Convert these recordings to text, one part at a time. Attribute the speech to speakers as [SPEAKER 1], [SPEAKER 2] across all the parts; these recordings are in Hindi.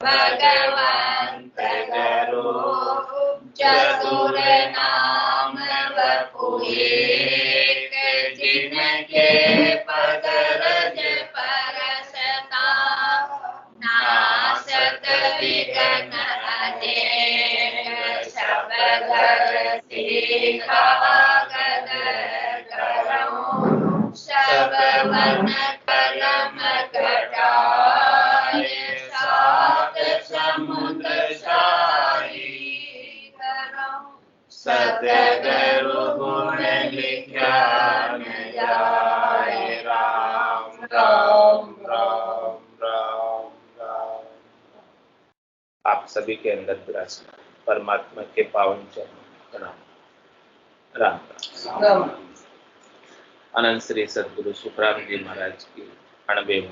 [SPEAKER 1] भगवंत करो चतुर नाम वपुएक, जिनके पद रज परसता नासत विघ्न अनेक, सब घर सिखागद करो सब वन कलम कटाय, सात समुद्र साई करो सतगुरु गुण लिखा न जाय। राम राम राम राम राम।
[SPEAKER 2] आप सभी के अंदर विराजमान परमात्मा के पावन चरणों प्रणाम। राम राम। अनंत श्री सदगुरु सुखराम जी महाराज की 98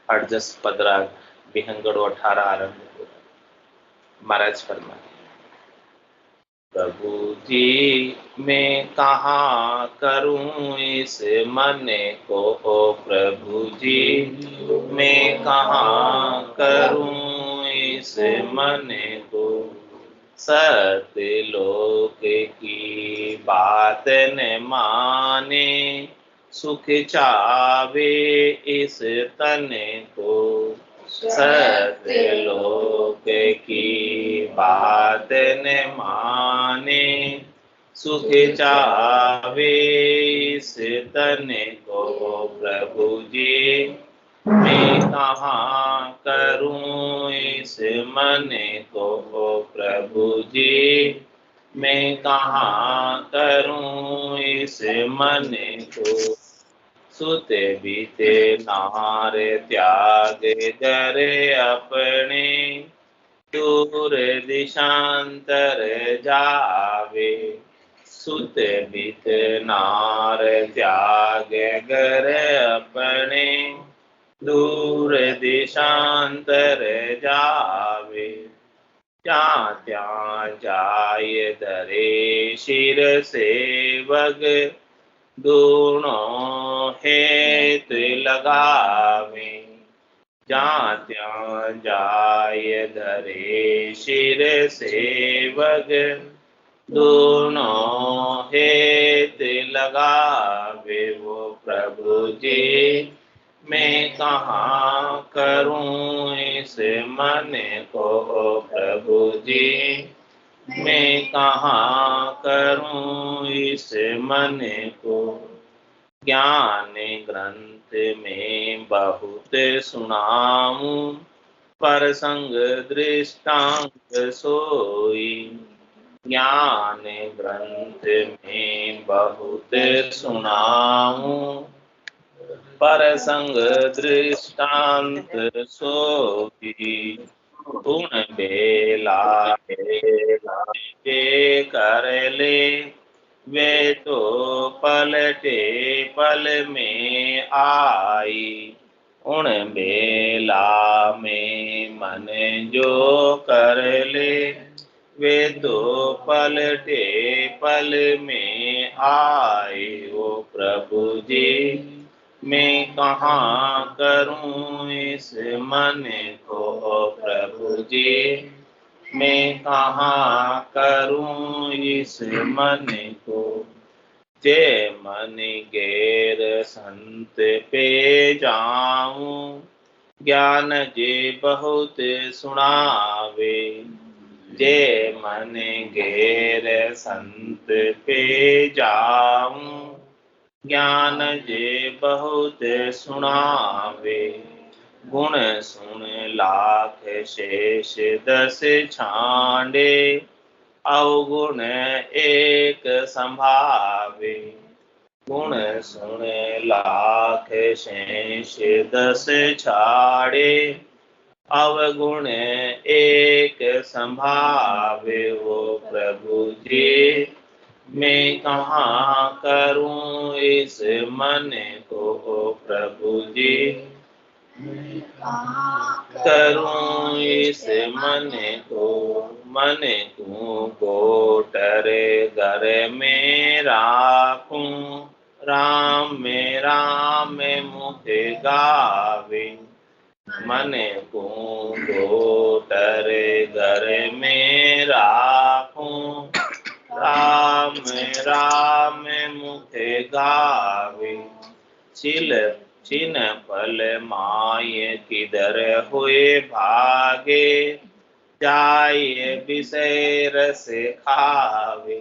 [SPEAKER 2] अड़जस पदराग बिहंगड़ो 18 आरंभ हो। महाराज फरमाए, प्रभु जी मैं कहाँ करूं इस मन को, ओ प्रभु जी मैं कहाँ करूं इस मन को, सतलोक की बात न माने, सुख चावे इस तन को, सतलोक की बात न माने, सुख चावे इस तन को, प्रभु जी मैं कहाँ करूं इस मन को, प्रभु जी मैं कहाँ करूं इस मन को, सुत बीते नार त्याग कर अपने, दूर दिशांतर जावे, सुत बीत नार त्याग कर अपने, दूर दिशांतर जावे, त्या त्या जाय धरे शिर सेवक, दोनों हेत लगावे, जहाँ त्या जाय धरे शिर सेवक, दोनों हेत लगावे, वो प्रभु जी मैं कहाँ करूं इस मन को, प्रभु जी मैं कहाँ करूं इस मन को, ज्ञान ग्रंथ में बहुत सुनाऊं, पर संग दृष्टांत सोई, ज्ञान ग्रंथ में बहुत सुनाऊं, पर संग दृष्टांत सोई, गुण बेला कर ले, वे तो पलटे पल में आई, उन बेला में मन जो कर ले, वे तो पलटे पल में आए, वो प्रभु जी मैं कहाँ करूं इस मन को, प्रभु जी मैं कहाँ करूं इस मन को, जे मन गैर संत पे जाऊं, ज्ञान जे बहुत सुनावे, जे मन गैर संत पे जाऊं, ज्ञान जे बहुत सुनावे, गुण सुन लाख शेष 10 छांडे, अवगुण एक संभावे, गुण सुन लाख शेष 10 छाड़े, अवगुण एक संभावे, वो प्रभु जी मैं कहाँ करूं इस मन को, प्रभु जी करूं इस मन को, मन को कोटर घर में राखूं, राम में मुख गावे, मने को गोटर घर में राखूं, राम राम मुखे गावे, छिन पल माय किधर हुए भागे, जाए विषय रस खावे,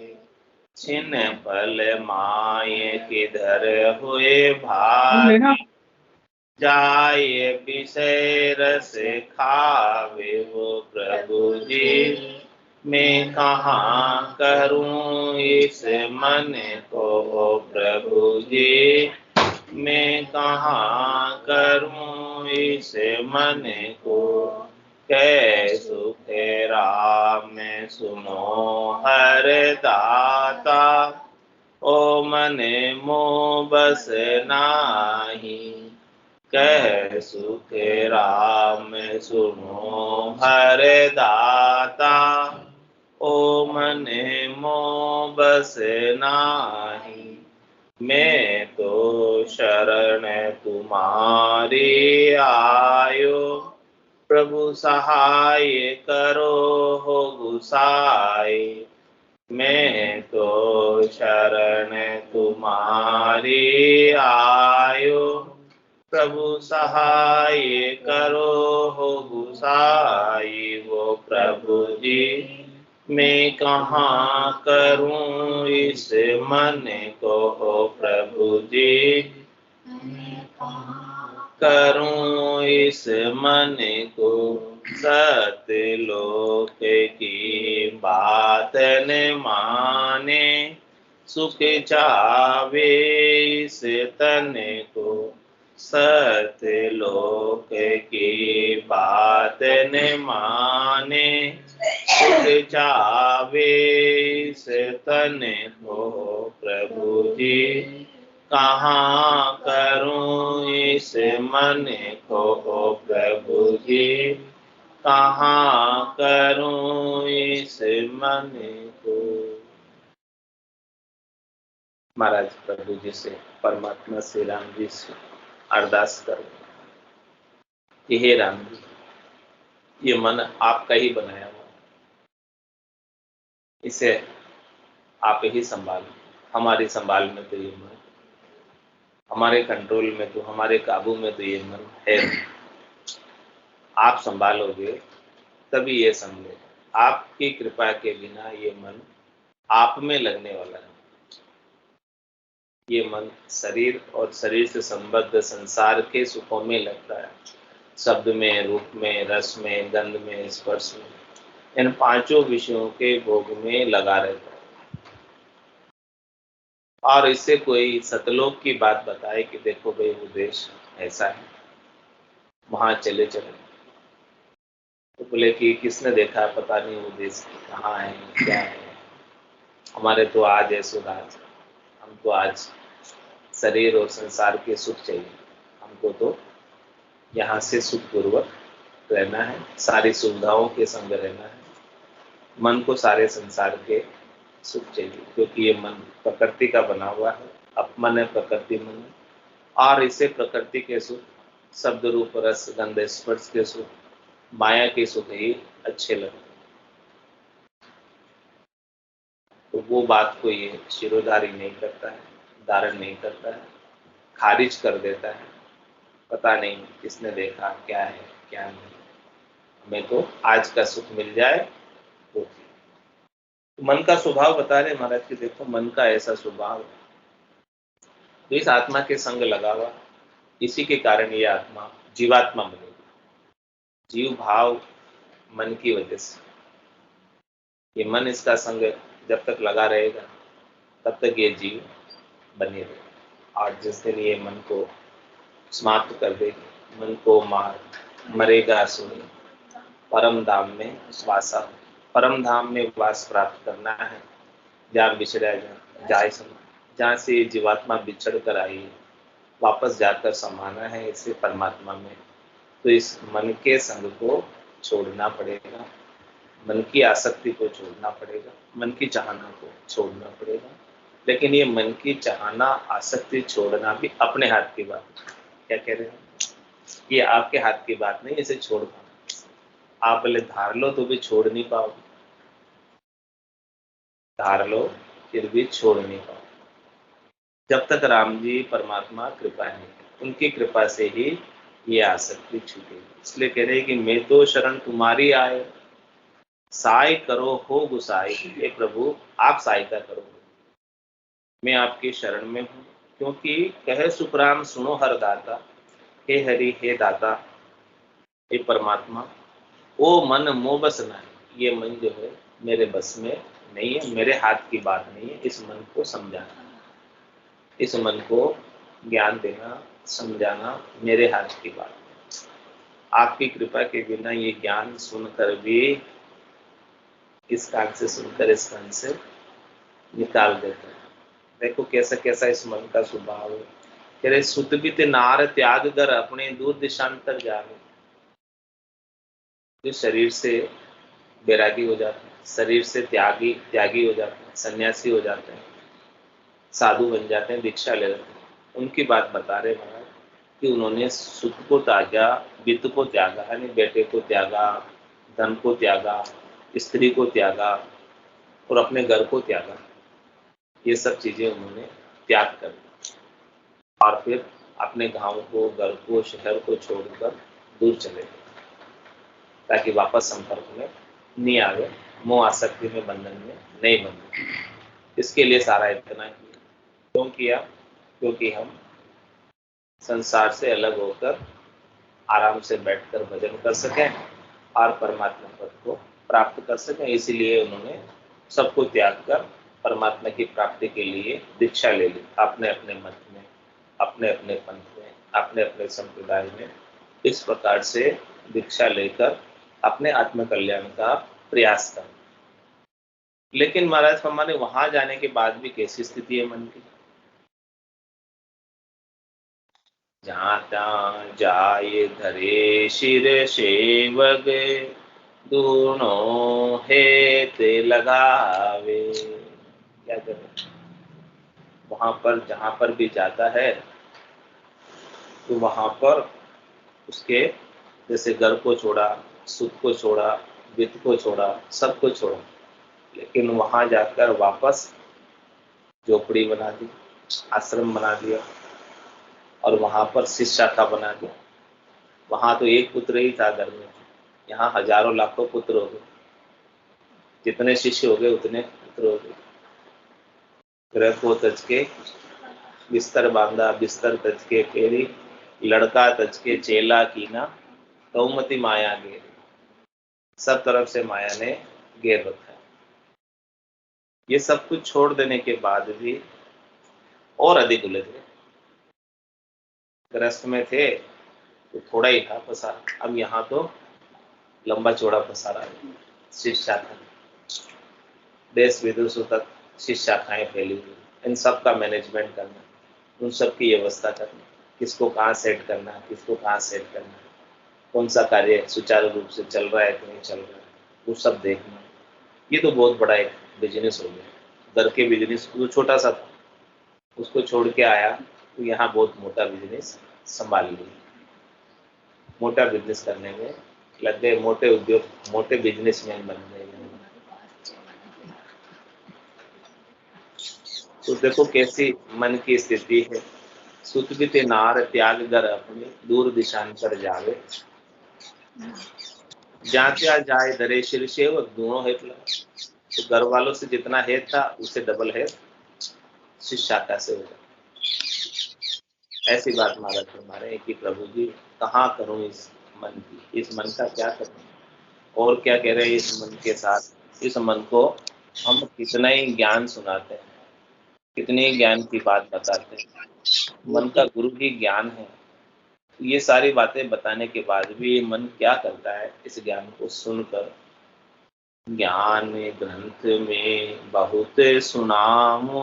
[SPEAKER 2] छिन पल माय किधर हुए भागे, जाए विषय रस खावे। वो प्रभु जी मैं कहाँ करूं इस मन को, प्रभु जी मैं कहाँ करूं इस मन को, कै सुख राम सुनो हर दाता, ओ मने मोह बस नाही, कह सुख राम सुनो हर दाता, ओ मने मोह बस नाही, मैं तो शरण तुम्हारी आयो, प्रभु सहाय करो हो गुसाई, मैं तो शरण तुम्हारी आयो, प्रभु सहाय करो हो गुसाई। वो प्रभु जी मैं कहाँ करूं इस मन को, प्रभु जी करूं इस मन को, सतलोक की बात न माने, सुख चावे इस तन को, सतलोक की बात न माने, सुख चावे इस तन को, प्रभु जी कहाँ करूं इस मन को, प्रभु जी कहाँ करूं इस मन को। महाराज प्रभु जी से, परमात्मा श्री राम जी से अरदास करो कि हे राम जी, ये मन आपका ही बनाया हुआ, इसे आप ही संभालो, हमारी संभाल में तो ये मन, हमारे कंट्रोल में तो, हमारे काबू में तो ये मन है, आप संभालोगे तभी ये संभले, आपकी कृपा के बिना ये मन आप में लगने वाला है। ये मन शरीर और शरीर से संबद्ध संसार के सुखों में लगता है, शब्द में, रूप में, रस में, गंध में, स्पर्श में, इन पांचों विषयों के भोग में लगा रहता है। और इससे कोई सतलोक की बात बताए कि देखो भाई वो देश ऐसा है, वहां चले चले, तो बोले कि किसने देखा, पता नहीं वो देश कहाँ है, क्या है, हमारे तो आज है सुराज, हमको आज शरीर और संसार के सुख चाहिए, हमको तो यहाँ से सुखपूर्वक रहना है, सारी सुविधाओं के संग रहना है, मन को सारे संसार के सुख चाहिए, क्योंकि ये मन प्रकृति का बना हुआ है, अपमन है, प्रकृति मन है, और इसे प्रकृति के सुख, शब्द रूप रस गंध स्पर्श के सुख, माया के सुख ही अच्छे लगते, तो वो बात को ये शिरोधारी नहीं करता है, धारण नहीं करता है, खारिज कर देता है, पता नहीं किसने देखा, क्या है क्या नहीं, हमें तो आज का सुख मिल जाए तो। मन का स्वभाव बता रहे महाराज कि देखो मन का ऐसा स्वभाव, तो इस आत्मा के संग लगा हुआ, इसी के कारण ये आत्मा जीवात्मा बनेगी, जीव भाव मन की वजह से, ये मन इसका संग जब तक लगा रहेगा तब तक ये जीव बने रहेगा, और जिस दिन ये मन को समाप्त कर देगी, मन को मरेगा सुनी, परम धाम में वासा, परम धाम में वास प्राप्त करना है, जहाँ बिछड़ा जाए समा, जहाँ से जीवात्मा बिछड़ कर आई वापस जाकर समाना है इसे परमात्मा में, तो इस मन के संग को छोड़ना पड़ेगा, मन की आसक्ति को छोड़ना पड़ेगा, मन की चाहना को छोड़ना पड़ेगा। लेकिन ये मन की चाहना आसक्ति छोड़ना भी अपने हाथ की बात है। क्या कह रहे हैं? ये आपके हाथ की बात नहीं, इसे छोड़ पाना। आप भले धार लो तो भी छोड़ नहीं पाओगे, धार लो फिर भी छोड़ नहीं पाओगे। जब तक राम जी परमात्मा कृपा नहीं, उनकी कृपा से ही ये आसक्ति छूटेगी। इसलिए कह रहे कि मैं तो शरण तुम्हारी आए, साय करो हो गुसाई। हे प्रभु आप सहायता करो, मैं आपकी शरण में हूँ। क्योंकि कहे सुखराम सुनो हर दाता, हे हरि हे दाता, हे परमात्मा, ओ मन मोह बस नहीं। ये मन जो है मेरे बस में नहीं है, मेरे हाथ की बात नहीं है। इस मन को समझाना, इस मन को ज्ञान देना, समझाना मेरे हाथ की बात है। आपकी कृपा के बिना ये ज्ञान सुनकर भी इस कान से सुनकर इस कान से निकाल देते हैं। देखो कैसा कैसा इस मन का स्वभाव है। कह रहे सुत बित नार त्याग कर अपने दूर दिशांतर जावे। जो शरीर से बैरागी हो जाते हैं, शरीर से त्यागी हो जाते हैं, सन्यासी हो जाते हैं, साधु बन जाते हैं, दीक्षा ले लेते हैं, उनकी बात बता रहे महाराज कि उन्होंने सुख को त्यागा, वित्त को त्यागा, यानी बेटे को त्यागा, धन को त्यागा, स्त्री को त्यागा और अपने घर को त्यागा। ये सब चीजें उन्होंने त्याग कर दी और फिर अपने गांव को, घर को, शहर को छोड़कर दूर चले गए ताकि वापस संपर्क में नहीं आवे, मोह आसक्ति में, बंधन में नहीं बंधे। इसके लिए सारा इतना किया। क्यों किया? क्योंकि हम संसार से अलग होकर आराम से बैठकर भजन कर सकें और परमात्मा पद को प्राप्त कर सकें। इसीलिए उन्होंने सबको त्याग कर परमात्मा की प्राप्ति के लिए दीक्षा ले ली, अपने अपने मत में, अपने अपने पंथ में, अपने अपने संप्रदाय में। इस प्रकार से दीक्षा लेकर अपने आत्म कल्याण का प्रयास कर। लेकिन महाराज हमारे वहां जाने के बाद भी कैसी स्थिति है मन की? जहाँ तहाँ जाए धरे शिर सेवक, दोनों हेत लगावे। क्या करें? वहां पर जहां पर भी जाता है तो वहां पर उसके जैसे घर को छोड़ा, सुख को छोड़ा, वित्त को छोड़ा, सब को छोड़ा, लेकिन वहां जाकर वापस झोपड़ी बना दी, आश्रम बना दिया और वहां पर शिष्य शाखा बना दिया। वहां तो एक पुत्र ही था घर में, यहाँ हजारों लाखों पुत्र हो गए। जितने शिष्य हो गए उतने पुत्र हो गए। ग्रह को तज के बिस्तर बांधा, बिस्तर तज के फेरी, लड़का तज के चेला कीना, कौमती माया घेर। सब तरफ से माया ने घेर रखा है। ये सब कुछ छोड़ देने के बाद भी और अधिक उलझ गए। ग्रस्त में थे तो थोड़ा ही था पसार, अब यहाँ तो लंबा चौड़ा पसारा है। शिष्य शाखा, देश विदेशों तक शिष्य शाखाएं फैली हुई, इन सब का मैनेजमेंट करना, उन सब की व्यवस्था करना, किसको कहाँ सेट करना, किसको कहाँ सेट करना, कौन सा कार्य सुचारू रूप से चल रहा है कि नहीं चल रहा है, वो सब देखना। ये तो बहुत बड़ा एक बिजनेस हो गया। घर के बिजनेस जो छोटा सा था उसको छोड़ के आया तो यहाँ बहुत मोटा बिजनेस संभाल लिया। मोटा बिजनेस करने में लग गए, मोटे उद्योग, मोटे बिजनेसमैन बन गए। तो देखो कैसी मन की स्थिति है। सुत बिते नार त्याग कर अपने दूर दिशांतर जावे, जहाँ जाए धरे शिर सेवक, दोनों हेत लगा। तो घर वालों से जितना हेत था उससे डबल हेत शिष्य शाखा से होगा। ऐसी बात महाराज फरमा रहे हैं कि प्रभु जी कहाँ करूं इस मन की, इस मन का क्या करूं। और क्या कह रहे हैं इस मन के साथ? इस मन को हम कितना ही ज्ञान सुनाते हैं, कितने ही ज्ञान की बात बताते हैं, मन का गुरु ही ज्ञान है। ये सारी बातें बताने के बाद भी मन क्या करता है? इस ज्ञान को सुनकर, ज्ञान ग्रंथ में बहुत सुनामो,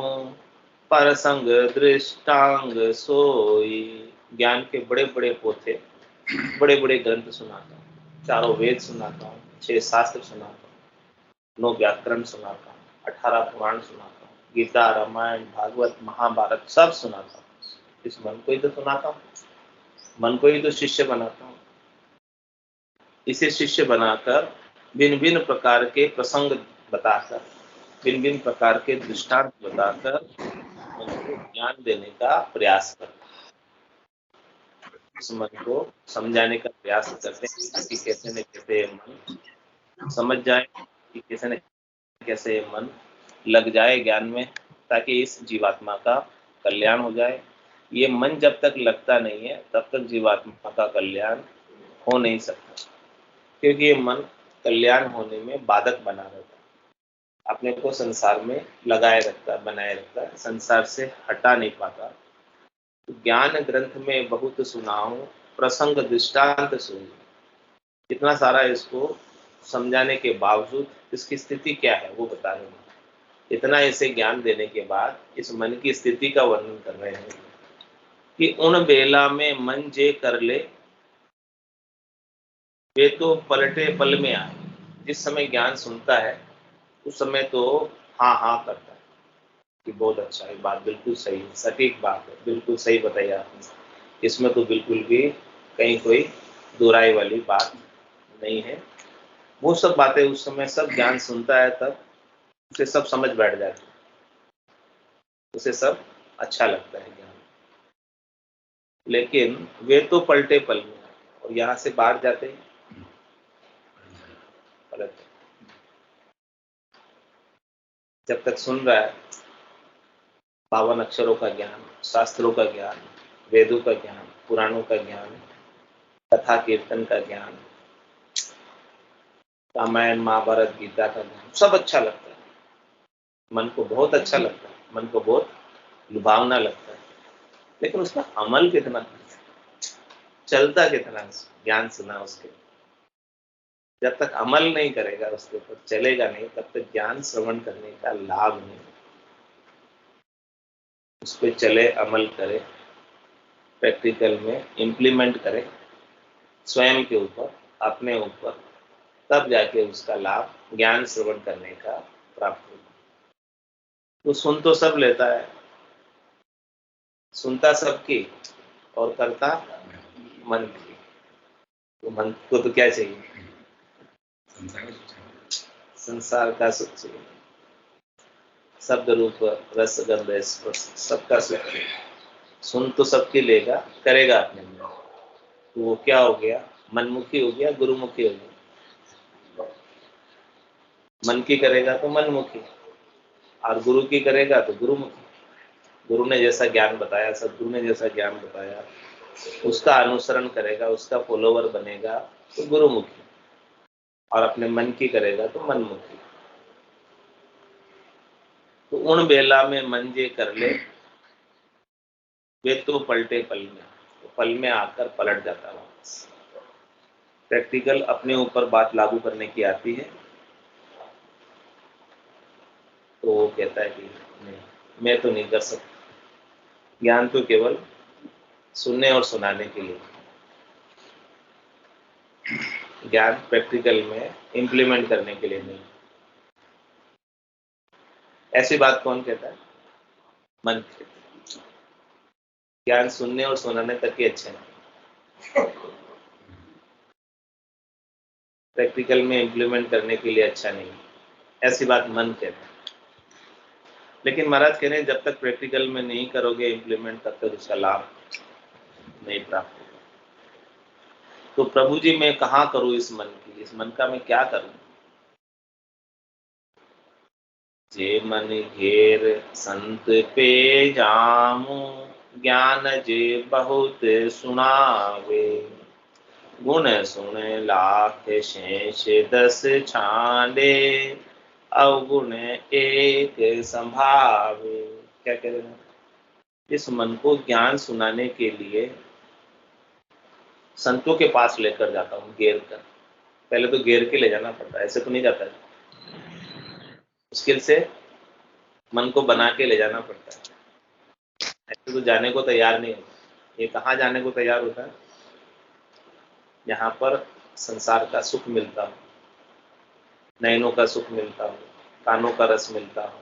[SPEAKER 2] पर संग दृष्टांग सोई। ज्ञान के बड़े बड़े पोथे, बड़े बड़े ग्रंथ सुनाता हूँ, चारों वेद सुनाता हूँ, 6 शास्त्र सुनाता हूँ, 9 व्याकरण सुनाता हूँ, 18 पुराण सुनाता हूँ, गीता, रामायण, भागवत, महाभारत सब सुनाता हूँ। इस मन को ही तो सुनाता हूँ। मन को ही तो शिष्य बनाता हूँ। इसे शिष्य बनाकर भिन्न भिन्न प्रकार के प्रसंग बताकर, भिन्न भिन्न प्रकार के दृष्टांत बताकर मन को ज्ञान देने का प्रयास करते हैं। इस मन को समझाने का प्रयास करते हैं कि कैसे न कैसे ये मन समझ जाए, कि कैसे न कैसे ये मन लग जाए ज्ञान में, ताकि इस जीवात्मा का कल्याण हो जाए। ये मन जब तक लगता नहीं है तब तक जीवात्मा का कल्याण हो नहीं सकता, क्योंकि ये मन कल्याण होने में बाधक बना रहता है, अपने को संसार में लगाए रखता है, बनाए रखता है, संसार से हटा नहीं पाता। ज्ञान ग्रंथ में बहुत सुनाऊं, प्रसंग दृष्टांत सुनी। इतना सारा इसको समझाने के बावजूद इसकी स्थिति क्या है वो बता रहे हैं। इतना इसे ज्ञान देने के बाद इस मन की स्थिति का वर्णन कर रहे हैं कि उन बेला में मन जे कर ले वे तो पलटे पल में आए। जिस समय ज्ञान सुनता है उस समय तो हाँ हाँ करता है कि बहुत अच्छा है, बात बिल्कुल सही है, सटीक बात है, बिल्कुल सही बताई आपने, इसमें तो बिल्कुल भी कहीं कोई दोहराई वाली बात नहीं है। वो सब बातें उस समय सब ज्ञान सुनता है तब उसे सब समझ बैठ जाती है, उसे सब अच्छा लगता है ज्ञान। लेकिन वे तो पलटे पल में, और यहाँ से बाहर जाते ही पलट। जब तक सुन रहा है 52 अक्षरों का ज्ञान, शास्त्रों का ज्ञान, वेदों का ज्ञान, पुराणों का ज्ञान, कथा कीर्तन का ज्ञान, रामायण महाभारत गीता का ज्ञान, सब अच्छा लगता है, मन को बहुत अच्छा लगता है, मन को बहुत लुभावना लगता है। लेकिन उसका अमल कितना, चलता कितना ज्ञान सुना उसके, जब तक अमल नहीं करेगा उसके ऊपर, चलेगा नहीं, तब तक ज्ञान श्रवण करने का लाभ नहीं। उस पर चले, अमल करे, प्रैक्टिकल में इम्प्लीमेंट करे स्वयं के ऊपर, अपने ऊपर, तब जाके उसका लाभ ज्ञान श्रवण करने का प्राप्त होगा। तो सुन तो सब लेता है, सुनता सबकी और करता मन की। तो मन को तो क्या चाहिए, संसार का सुख चाहिए, शब्द रूप रस गंध स्पर्श सबका सुख। सुन तो सबकी लेगा, करेगा अपने में, तो वो क्या हो गया, मनमुखी हो गया, गुरुमुखी हो गया। मन की करेगा तो मनमुखी, और गुरु की करेगा तो गुरुमुखी। गुरु ने जैसा ज्ञान बताया, सदगुरु ने जैसा ज्ञान बताया, उसका अनुसरण करेगा, उसका फॉलोवर बनेगा तो गुरुमुखी, और अपने मन की करेगा तो मनमुखी। तो उन बेला में मन जे कर ले वे तो पलटे पल में, तो पल में आकर पलट जाता है वापस। प्रैक्टिकल अपने ऊपर बात लागू करने की आती है तो वो कहता है कि नहीं, मैं तो नहीं कर सकता। ज्ञान तो केवल सुनने और सुनाने के लिए, ज्ञान प्रैक्टिकल में इंप्लीमेंट करने के लिए नहीं। ऐसी बात कौन कहता है, मन कहता है। ज्ञान सुनने और सुनाने तक ही अच्छा है, प्रैक्टिकल में इंप्लीमेंट करने के लिए अच्छा नहीं, ऐसी बात मन कहता है। लेकिन महाराज कह रहे हैं जब तक प्रैक्टिकल में नहीं करोगे इंप्लीमेंट तब तक उसका लाभ नहीं प्राप्त होगा। तो प्रभु जी मैं कहाँ करूँ इस मन की, इस मन का मैं क्या करूँ। जे मन घेर संत पे जामू, ज्ञान जे बहुत सुनावे, गुण सुन लाख शेष 10 छांडे, अवगुण एक संभावे। क्या कह रहे हैं, इस मन को ज्ञान सुनाने के लिए संतों के पास लेकर जाता हूँ घेर कर। पहले तो घेर के ले जाना पड़ता है, ऐसे तो नहीं जाता है, मुश्किल से मन को बना के ले जाना पड़ता है, ऐसे तो जाने को तैयार नहीं होता। ये कहाँ जाने को तैयार होता है, यहाँ पर संसार का सुख मिलता हो, नयनों का सुख मिलता हो, कानों का रस मिलता हो,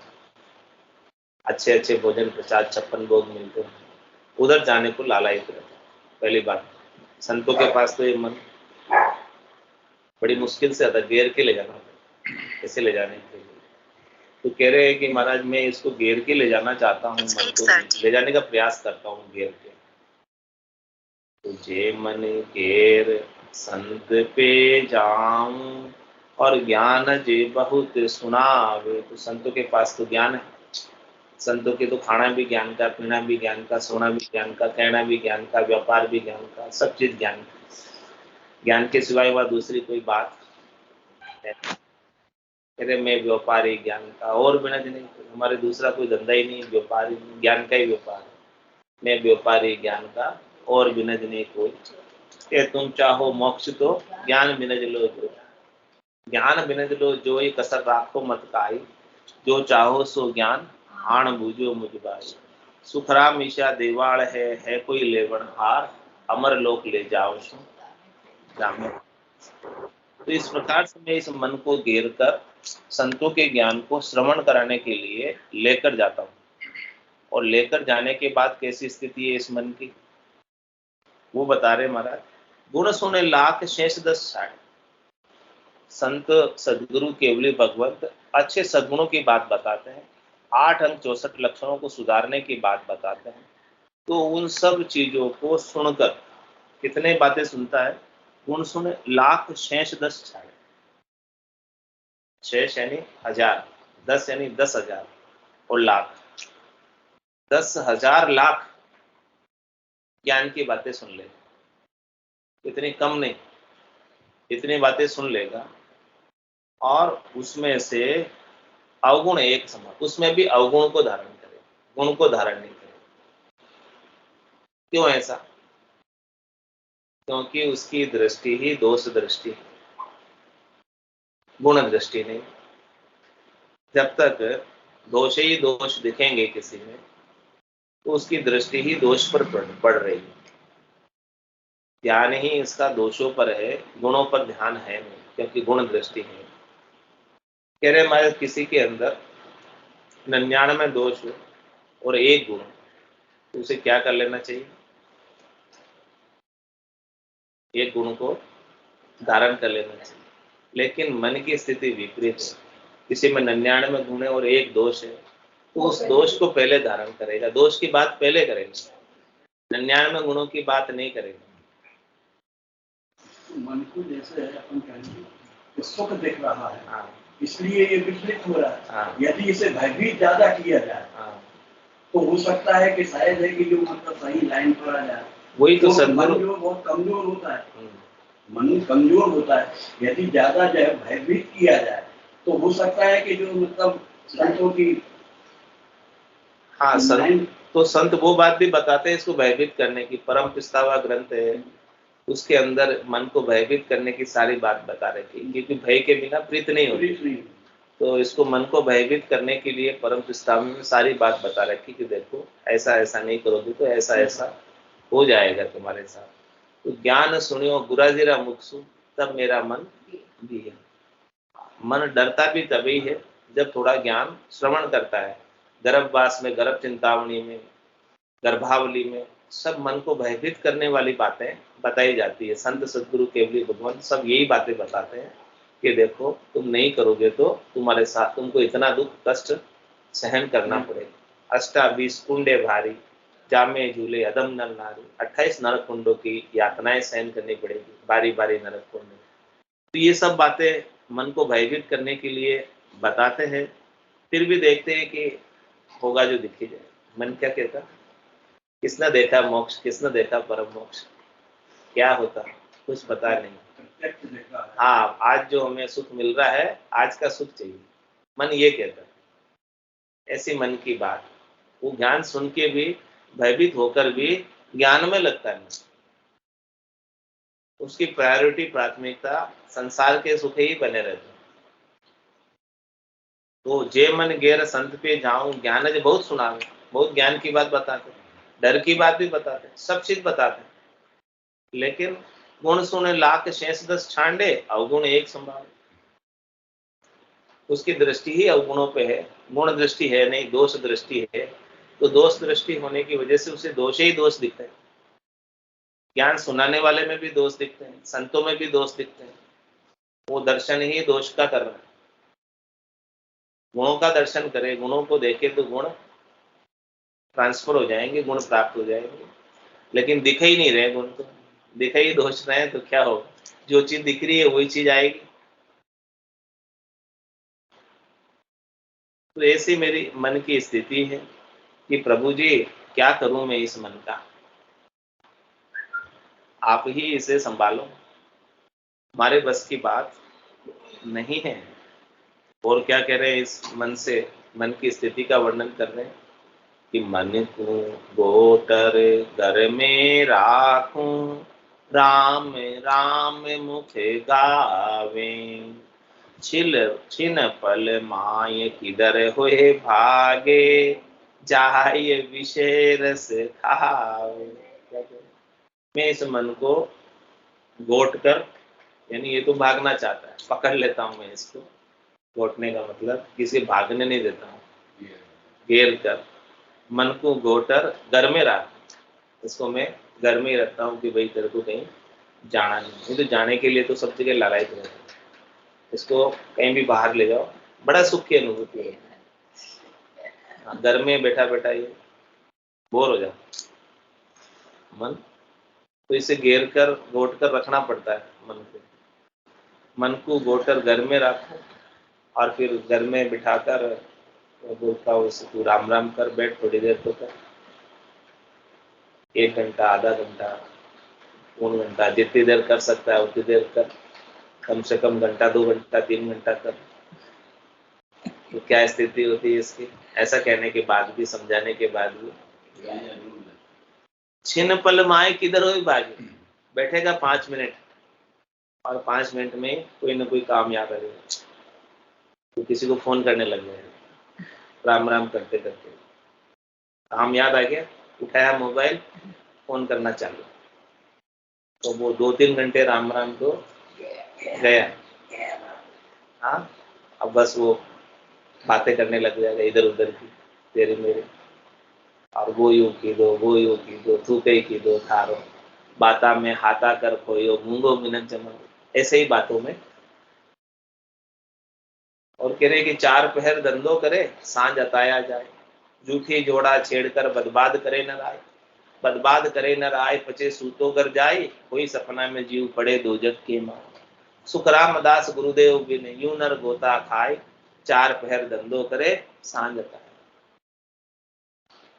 [SPEAKER 2] अच्छे अच्छे भोजन प्रसाद 56 भोग मिलते हो, उधर जाने को लालायित रहता है। पहली बात संतों के पास तो ये मन बड़ी मुश्किल से आता, घेर के ले जाना पड़ता। कैसे ले जाने के लिए तो कह रहे हैं कि महाराज मैं इसको घेर के ले जाना चाहता हूँ, मन को ले जाने का प्रयास करता हूँ घेर के। तुझे मन घेर संत पे जाऊं और ज्ञान जे बहुत सुनावे। तो संतों के पास तो ज्ञान है, संतों के तो खाना भी ज्ञान का, पीना भी ज्ञान का, सोना भी ज्ञान का, कहना भी ज्ञान का, व्यापार भी ज्ञान का, सब चीज ज्ञान का। ज्ञान के सिवाय वह दूसरी कोई बात है? अरे मैं व्यापारी ज्ञान का और बिना नहीं, हमारे दूसरा कोई धंधा ही नहीं, व्यापारी ज्ञान का ही व्यापार है। मैं व्यापारी ज्ञान का और बिना नहीं कोई। ये तुम चाहो मोक्ष तो ज्ञान बिनज लो जो, ज्ञान बिनज लो जो ही कसर राखो मत काई, जो चाहो सो ज्ञान आण बूझो मुझ बाई। सुखराम ईशा देवाड़ है कोई लेवण हार, अमर लोक ले जाओ सो जामे। तो इस प्रकार से मैं इस मन को घेर कर संतों के ज्ञान को श्रवण कराने के लिए लेकर जाता हूँ। और लेकर जाने के बाद कैसी स्थिति है इस मन की, वो बता रहे महाराज। गुण सुने लाख शेष 10 साठ। संत सदगुरु केवली भगवंत अच्छे सद्गुणों की बात बताते हैं, 8 अंक 64 लक्षणों को सुधारने की बात बताते हैं। तो उन सब चीजों को सुनकर कितने बातें सुनता है? गुण सुने लाख शेष 10 साठ। शेष यानी 1000, 10 यानी 10,000 और लाख 10,000 लाख ज्ञान की बातें सुन ले। इतनी कम नहीं, इतनी बातें सुन लेगा और उसमें से अवगुण एक समान, उसमें भी अवगुण को धारण करे, गुण को धारण नहीं करे। क्यों ऐसा? क्योंकि उसकी दृष्टि ही दोष दृष्टि, गुण दृष्टि नहीं। जब तक दोष ही दोष दिखेंगे किसी में तो उसकी दृष्टि ही दोष पर पड़ रही है। ध्यान ही इसका दोषों पर है, गुणों पर ध्यान है नहीं, क्योंकि गुण दृष्टि है। कह रहे हमारे किसी के अंदर 99 दोष हो और एक गुण, तो उसे क्या कर लेना चाहिए? एक गुण को धारण कर लेना चाहिए। लेकिन मन की स्थिति विपरीत है, किसी में 99 गुण है और एक दोष है, तो उस दोष को पहले धारण करेगा, दोष की बात पहले करेगा, 99 गुणों की बात नहीं करेगा।
[SPEAKER 3] मन को जैसे अपन कहेंगे सुख दिख रहा है, हाँ। इसलिए ये विचलित हो रहा है, हाँ। यदि इसे भयभीत ज्यादा किया जाए, हाँ। तो हो सकता है कि शायद है कि जो मतलब सही लाइन पर आ जाए।
[SPEAKER 2] वही तो
[SPEAKER 3] मन जो बहुत कमजोर होता है, मन कमजोर होता है, यदि ज्यादा जो है भयभीत किया जाए तो हो सकता है कि जो मतलब संतों की,
[SPEAKER 2] हाँ संत, तो संत वो बात भी बताते हैं इसको भयभीत करने की। परम पिस्तावा ग्रंथ है, उसके अंदर मन को भयभीत करने की सारी बात बता रखी, क्योंकि भय के बिना प्रीत नहीं होती। तो इसको मन को भयभीत करने के लिए परम पिस्तावा में सारी बात बता रखी कि देखो ऐसा ऐसा नहीं करोगे तो ऐसा ऐसा हो जाएगा तुम्हारे साथ। तो ज्ञान सुनियो गुराजीरा मुखसु, तब मेरा मन भी है। मन डरता भी तभी है जब थोड़ा ज्ञान श्रवण करता है। गर्भवास में, गर्भ चिंतावनी में, गर्भावली में सब मन को भयभीत करने वाली बातें बताई जाती है। संत सदगुरु केवली भगवान सब यही बातें बताते हैं कि देखो तुम नहीं करोगे तो तुम्हारे साथ तुमको इतना दुख कष्ट सहन करना पड़ेगा। 28 कुंडे भारी, जामे झूले अदम नर नारी, 28 नरक कुंडों की यातनाएं सहन करनी पड़ेगी, बारी बारी नरक कुंड। तो ये सब बातें मन को भयभीत करने के लिए बताते हैं। फिर भी देखते हैं कि होगा जो दिखी जाए। मन क्या कहता? किसने देखा मोक्ष, किसने देखा परम मोक्ष? क्या होता कुछ पता नहीं। हाँ, आज जो हमें सुख मिल रहा है, आज का सुख चाहिए, मन ये कहता है। ऐसी मन की बात, वो ज्ञान सुन के भी भयभीत होकर भी ज्ञान में लगता नहीं। उसकी प्रायोरिटी, प्राथमिकता संसार के सुख ही बने रहते। तो जे मन गेर संत पे जाऊं, ज्ञान जो बहुत सुना, बहुत ज्ञान की बात बताते, डर की बात भी बताते, सब चीज बताते, लेकिन गुण सुने लाख शेष 10 छांडे, अवगुण एक संभाल। उसकी दृष्टि ही अवगुणों पे है, गुण दृष्टि है नहीं, दोष दृष्टि है। तो दोष दृष्टि होने की वजह से उसे दोष ही दोष दिखता है। ज्ञान सुनाने वाले में भी दोष दिखते हैं, संतों में भी दोष दिखते हैं। वो दर्शन ही दोष का कर रहा है। गुणों का दर्शन करे, गुणों को देखे तो गुण ट्रांसफर हो जाएंगे, गुण प्राप्त हो जाएंगे। लेकिन दिख ही नहीं रहे गुण, तो दिख ही दोष रहे हैं तो क्या होगा? जो चीज दिख रही है वही चीज आएगी। तो ऐसी मेरी मन की स्थिति है कि प्रभु जी क्या करूं मैं इस मन का, आप ही इसे संभालो, हमारे बस की बात नहीं है। और क्या कह रहे हैं इस मन से, मन की स्थिति का वर्णन कर रहे हैं कि मन को गोटर घर में राखूं, राम राम मुखे गावे, छिन पल माय किधर होए भागे, जाय विषय रस खावे। मैं इस मन को गोट कर, यानी ये तो भागना चाहता है, पकड़ लेता हूं मैं इसको। गोटने का मतलब किसी भागने नहीं देता हूँ, घेर कर मन को गोटर घर में रख, इसको मैं घर में ही रखता हूँ कि भाई तेरे को कहीं जाना नहीं तो जाने के लिए तो सब जगह ललायत रहता है। इसको कहीं भी बाहर ले जाओ, बड़ा सुख की अनुभूति है। घर में बैठा बैठा ये बोर हो जाता मन, तो इसे घेर कर गोट कर रखना पड़ता है मन को। मन को गोटर घर में रखो और फिर घर में बिठाकर बोलता हूँ उसे, तू राम राम कर, बैठ थोड़ी देर तो कर, 1 घंटा, आधा घंटा, 3 घंटा, जितनी देर कर सकता है उतनी देर कर, कम से कम घंटा, 2 घंटा, 3 घंटा कर। तो क्या स्थिति होती है इसकी? ऐसा कहने के बाद भी, समझाने के बाद भी, छिन पल माए किधर हो भागे, बैठेगा 5 मिनट और 5 मिनट में कोई ना कोई काम याद आ जाएगा, तो किसी को फोन करने लग जाएगा, राम राम करते करते काम याद आ गया, उठाया मोबाइल, फोन करना चालू, तो वो 2-3 घंटे राम राम तो गया। हाँ, अब बस वो बातें करने लग जाएगा इधर उधर की, तेरे मेरे, और वो यूं की दो, वो यूं की दो, तू कहीं की दो थारो, बाता में हाथा कर खोयो, मूंगो मिनट जमा, ऐसे ही बातों में। और कह रहे कि 4 पहर धंधो करे, सांझ अताया जाए, जूठी जोड़ा छेड़कर बर्बाद करे न राय, बर्बाद करे न राय, पचे सूतो कर जाए, कोई सपना में जीव पड़े दोजक के मार, सुख रामदास गुरुदेव बिन यूं नर गोता खाए, 4 पहर धंधो करे सांझ अताया।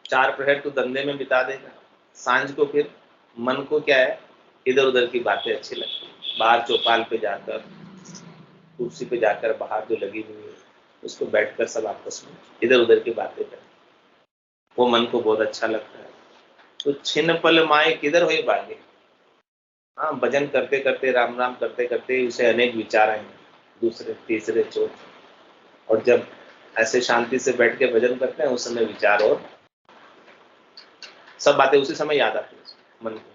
[SPEAKER 2] 4 पहर तो धंधे में बिता देगा, सांझ को फिर मन को क्या है, इधर उधर की बातें अच्छी लगती है, बाहर चौपाल पे जाकर, कुर्सी पे जाकर, बाहर जो लगी हुई है उसको बैठकर सब आपस में इधर उधर की बातें करें, वो मन को बहुत अच्छा लगता है। तो छिन पल माए किधर हुए भागे। हाँ, भजन करते करते, राम राम करते करते उसे अनेक विचार आएंगे, दूसरे तीसरे चौथे, और जब ऐसे शांति से बैठ के भजन करते हैं उस समय विचार और सब बातें उसी समय याद आती है मन को।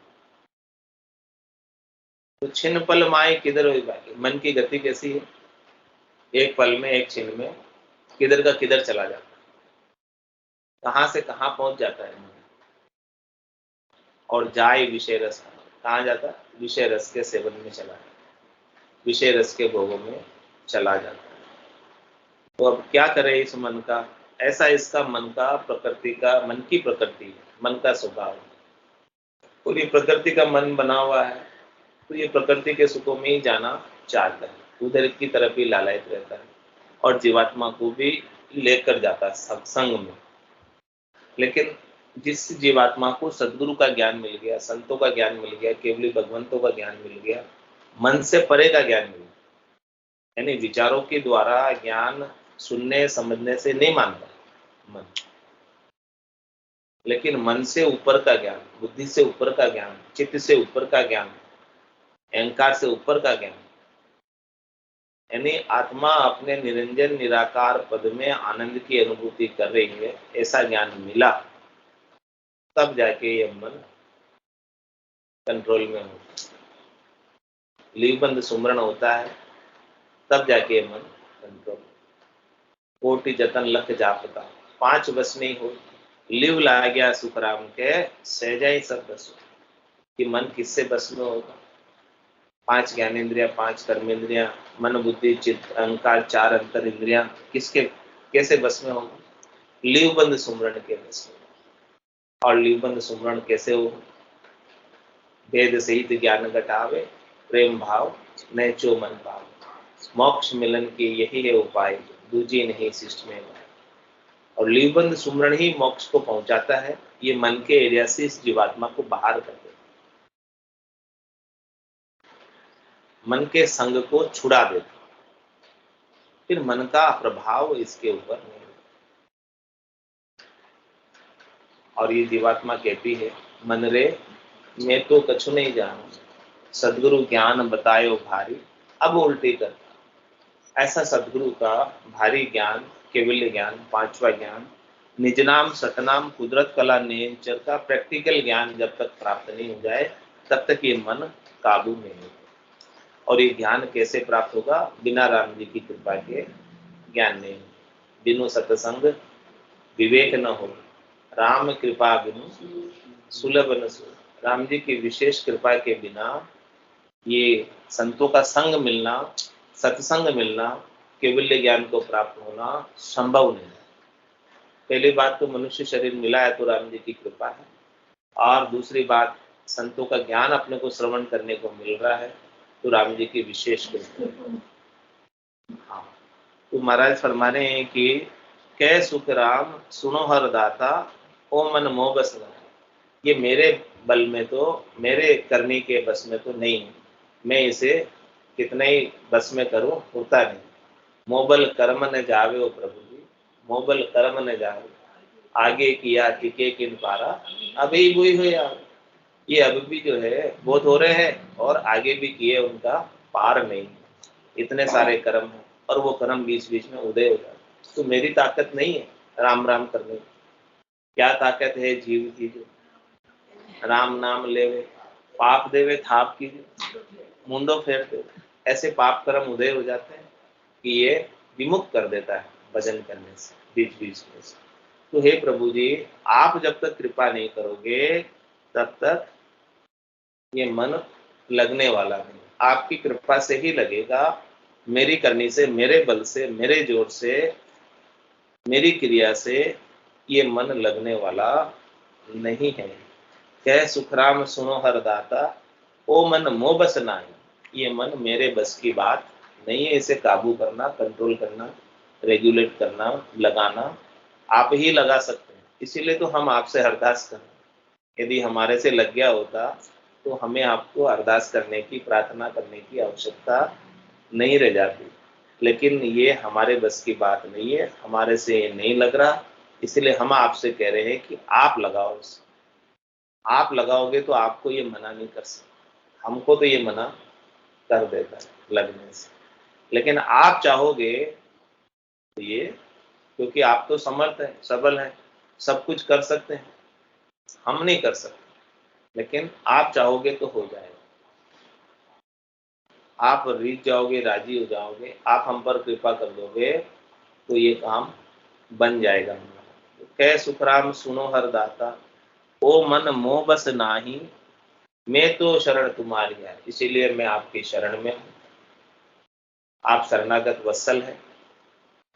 [SPEAKER 2] तो छिन पल माए किधर हुए भागे, मन की गति कैसी है, एक पल में, एक छिन में किधर का किधर चला जाता है, कहां से कहां पहुंच जाता है। और जाए विषय रस, कहाँ जाता है, विषय रस के सेवन में चला जाता है, विषय रस के भोगों में चला जाता है। तो अब क्या करे इस मन का, ऐसा इसका मन का, प्रकृति का, मन की प्रकृति, मन का स्वभाव, और ये प्रकृति का मन बना हुआ है, तो ये प्रकृति के सुखों में ही जाना चाहता है, उधर की तरफ ही लालयित रहता है, और जीवात्मा को भी लेकर जाता है सत्संग में। लेकिन जिस जीवात्मा को सदगुरु का ज्ञान मिल गया, संतों का ज्ञान मिल गया, केवली भगवंतों का ज्ञान मिल गया, मन से परे का ज्ञान मिल गया, यानी विचारों के द्वारा ज्ञान सुनने समझने से नहीं मानता मन, लेकिन मन से ऊपर का ज्ञान, बुद्धि से ऊपर का ज्ञान, चित्त से ऊपर का ज्ञान, अहंकार से ऊपर का ज्ञान, यानी आत्मा अपने निरंजन निराकार पद में आनंद की अनुभूति कर रही है, ऐसा ज्ञान मिला, तब जाके ये मन कंट्रोल में होता है, लीवबंद सुमरण होता है, तब जाके मन कंट्रोल। कोटि जतन लख जापता, 5 बस नहीं हो, लिव ला गया सुखराम के सहजा ही सब बस। कि मन किससे बस में होगा? 5 ज्ञानेंद्रिया, 5 कर्मेंद्रिया, मन बुद्धि चित्त अहंकार, 4 अंतर इंद्रिया किसके कैसे बस में होगा? लीवबंद सुमरण के बस में। और लीवबंद सुमरण कैसे हो? वेद सहित ज्ञान घटावे, प्रेम भाव नैचो मन भाव। मोक्ष मिलन के यही है उपाय, दूजी नहीं शिष्ट में। और लीवबंद सुमरण ही मोक्ष को पहुंचाता है। ये मन के एरिया से इस जीवात्मा को बाहर कर देता, मन के संग को छुड़ा देता, फिर मन का प्रभाव इसके ऊपर नहीं। और ये जीवात्मा कहती है, मन रे मैं तो कछु नहीं जानू, सदगुरु ज्ञान बतायो भारी, अब उल्टी करता। ऐसा सदगुरु का भारी ज्ञान, केवल ज्ञान, 5वां ज्ञान, निज नाम सतनाम कुदरत कला नेचर का प्रैक्टिकल ज्ञान जब तक प्राप्त नहीं हो जाए तब तक ये मन काबू में नहीं। और ये ज्ञान कैसे प्राप्त होगा? बिना राम जी की कृपा के ज्ञान नहीं। बिनु सत्संग विवेक न हो, राम कृपा बिनु सुलभ न सो। राम जी की विशेष कृपा के बिना ये संतों का संग मिलना, सत्संग मिलना, केवल ज्ञान को प्राप्त होना संभव नहीं। पहली बात तो मनुष्य शरीर मिला है तो राम जी की कृपा है, और दूसरी बात संतों का ज्ञान अपने को श्रवण करने को मिल रहा है तो राम जी की विशेष कृपा। हाँ, तो महाराज फरमा रहे हैं कि कै सुख राम सुनो हर दाता, ओ मन मोह बस न। ये मेरे बल में तो, मेरे करने के बस में तो नहीं है, मैं इसे कितना ही बस में करूं होता नहीं। मोबल कर्म न जावे ओ प्रभु जी, मोबल कर्म न जावे, आगे किया टिके किन पारा, अभी बुई हो यार। ये अभी भी जो है बहुत हो रहे हैं और आगे भी किए उनका पार नहीं। इतने सारे कर्म हैं और वो कर्म बीच बीच में उदय हो जाते। तो मेरी ताकत नहीं है राम राम करने की। क्या ताकत है जीव की? जो राम नाम लेवे, पाप देवे थाप कीजिए, मुंडो फेरते, ऐसे पाप कर्म उदय हो जाते हैं कि ये विमुक्त कर देता है भजन करने से बीच बीच में से। तो हे प्रभु जी, आप जब तक कृपा नहीं करोगे तब तक ये मन लगने वाला नहीं। आपकी कृपा से ही लगेगा। मेरी करनी से, मेरे बल से, मेरे जोर से, मेरी क्रिया से ये मन लगने वाला नहीं है। कह सुखराम सुनो हर दाता, ओ मन मोह बस नाही। ये मन मेरे बस की बात नहीं है। इसे काबू करना, कंट्रोल करना, रेगुलेट करना, लगाना आप ही लगा सकते हैं। इसीलिए तो हम आपसे अरदास कर रहे हैं। यदि हमारे से लग गया होता तो हमें आपको अरदास करने की, प्रार्थना करने की आवश्यकता नहीं रह जाती। लेकिन ये हमारे बस की बात नहीं है, हमारे से ये नहीं लग रहा, इसलिए हम आपसे कह रहे हैं कि आप लगाओ इसे। आप लगाओगे तो आपको ये मना नहीं कर सकते, हमको तो ये मना कर देता है लगने से। लेकिन आप चाहोगे तो ये, क्योंकि आप तो समर्थ हैं, सबल हैं, सब कुछ कर सकते हैं, हम नहीं कर सकते, लेकिन आप चाहोगे तो हो जाएगा। आप रीझ जाओगे, राजी हो जाओगे, आप हम पर कृपा कर दोगे तो ये काम बन जाएगा। कह सुखराम सुनो हर दाता, ओ मन मोह बस नाही, मैं तो शरण तुम्हारी है। इसीलिए मैं आपकी शरण में हूं। आप शरणागत वत्सल हैं,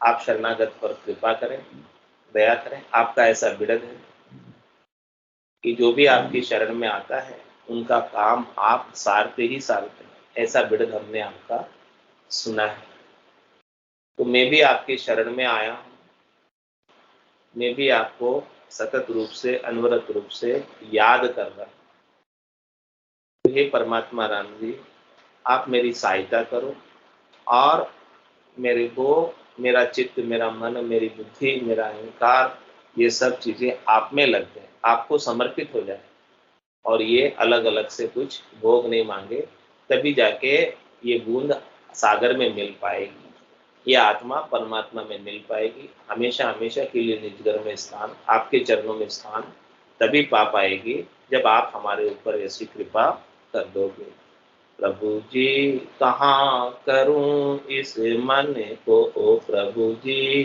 [SPEAKER 2] आप शरणागत पर कृपा करें, दया करें। आपका ऐसा बिड़द है कि जो भी आपकी शरण में आता है उनका काम आप सारते ही सारते हैं। ऐसा बिड़द हमने आपका सुना है। तो मैं भी आपकी शरण में आया हूं, मैं भी आपको सतत रूप से, अनवरत रूप से याद कर रहा हूं। तो हे परमात्मा राम जी, आप मेरी सहायता करो और मेरे को, मेरा चित्त, मेरा मन, मेरी बुद्धि, मेरा अहंकार, ये सब चीजें आप में लग जाए, आपको समर्पित हो जाए और ये अलग अलग से कुछ भोग नहीं मांगे। तभी जाके ये बूंद सागर में मिल पाएगी, ये आत्मा परमात्मा में मिल पाएगी। हमेशा हमेशा के लिए निजगर में स्थान, आपके चरणों में स्थान तभी पा पाएगी जब आप हमारे ऊपर ऐसी कृपा कर दोगे। प्रभु जी कहाँ करूं इस मन को, ओ प्रभु जी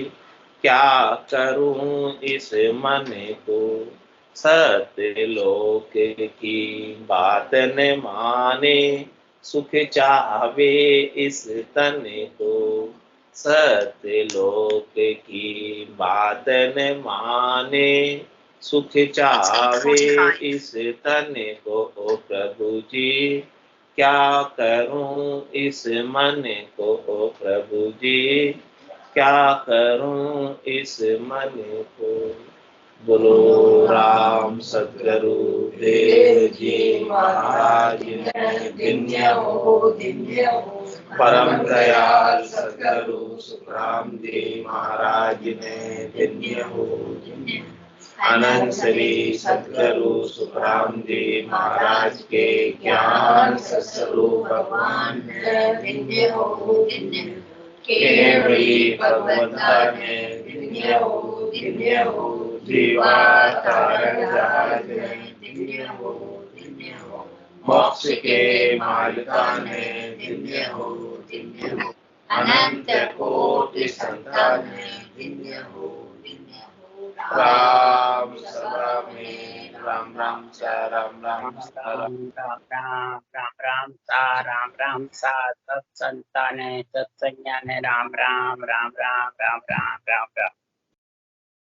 [SPEAKER 2] क्या करूं इस मन को, सत्य लोक की बात न माने, सुख चावे इस तन को। सत्य लोक की बात न माने, सुख चावे इस तन को। ओ प्रभु जी क्या करूं इस मन को। ओ प्रभु जी क्या करूं इस मन को। बोलो राम सद्गुरु देव जी महाराज
[SPEAKER 1] दिव्य हो दिव्य हो।
[SPEAKER 2] परम दयाल सद्गुरु सुखराम जी महाराज ने दिव्य हो। अनंत श्री सद्गुरु सुखराम जी महाराज के ज्ञान स्वरूप भगवान
[SPEAKER 1] दिव्य हो दिव्य हो।
[SPEAKER 2] केवली भगवंता ने
[SPEAKER 1] दिव्य हो दिव्य हो।
[SPEAKER 2] जीवा तारण जहाज ने
[SPEAKER 1] दिव्य हो दिव्य हो।
[SPEAKER 2] मोक्ष के मालिका ने
[SPEAKER 1] दिव्य हो दिव्य हो।
[SPEAKER 2] अनंत कोटि संतान ने
[SPEAKER 1] दिव्य हो दिव्य हो।
[SPEAKER 2] राम सभा में राम राम सा राम राम सा
[SPEAKER 4] राम राम सा सत्संतान सत्संज्ञान राम राम राम राम राम राम राम राम।